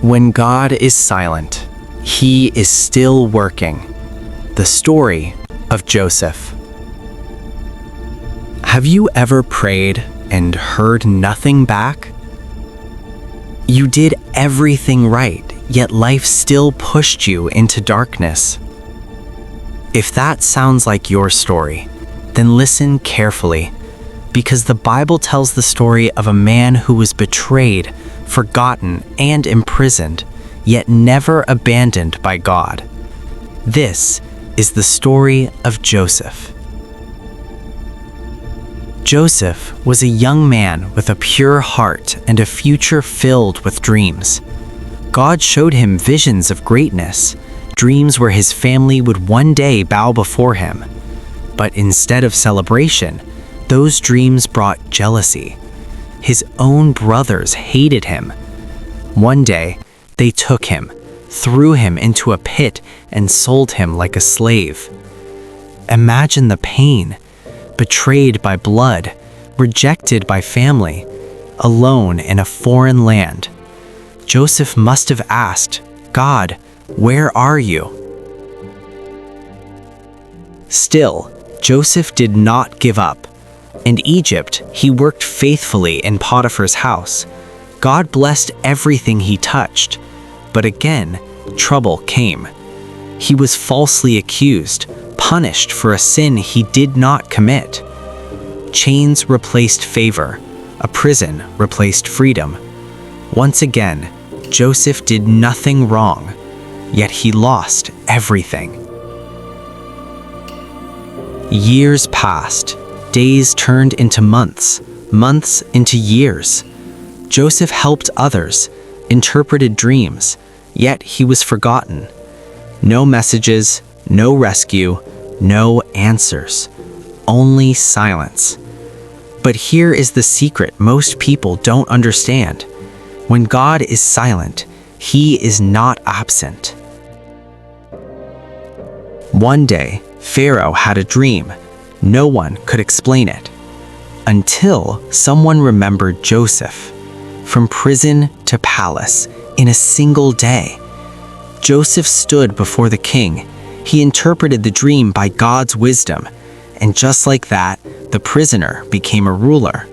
When God is silent, He is still working. The story of Joseph. Have you ever prayed and heard nothing back? You did everything right, yet life still pushed you into darkness. If that sounds like your story, then listen carefully, because the Bible tells the story of a man who was betrayed, forgotten, and imprisoned, yet never abandoned by God. This is the story of Joseph. Joseph was a young man with a pure heart and a future filled with dreams. God showed him visions of greatness, dreams where his family would one day bow before him. But instead of celebration, those dreams brought jealousy. His own brothers hated him. One day, they took him, threw him into a pit, and sold him like a slave. Imagine the pain. Betrayed by blood, rejected by family, alone in a foreign land. Joseph must have asked, "God, where are you?" Still, Joseph did not give up. In Egypt, he worked faithfully in Potiphar's house. God blessed everything he touched. But again, trouble came. He was falsely accused, punished for a sin he did not commit. Chains replaced favor. A prison replaced freedom. Once again, Joseph did nothing wrong, yet he lost everything. Years passed. Days turned into months, months into years. Joseph helped others, interpreted dreams, yet he was forgotten. No messages, no rescue, no answers, only silence. But here is the secret most people don't understand. When God is silent, He is not absent. One day, Pharaoh had a dream. No one could explain it. Until someone remembered Joseph. From prison to palace, in a single day. Joseph stood before the king. He interpreted the dream by God's wisdom, and just like that, the prisoner became a ruler.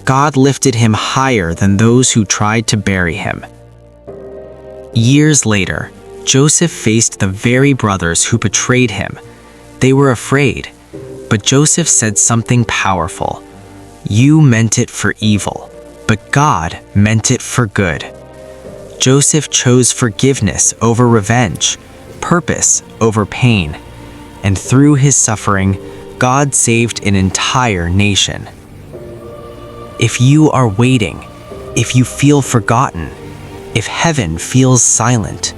God lifted him higher than those who tried to bury him. Years later, Joseph faced the very brothers who betrayed him. They were afraid, but Joseph said something powerful. "You meant it for evil, but God meant it for good." Joseph chose forgiveness over revenge, purpose over pain, and through his suffering, God saved an entire nation. If you are waiting, if you feel forgotten, if heaven feels silent,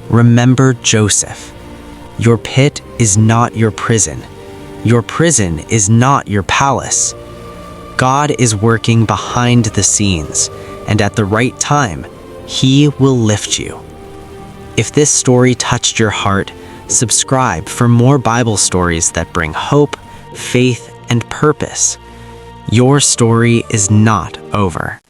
remember Joseph. Your pit is not your prison. Your prison is not your palace. God is working behind the scenes, and at the right time, He will lift you. If this story touched your heart, subscribe for more Bible stories that bring hope, faith, and purpose. Your story is not over.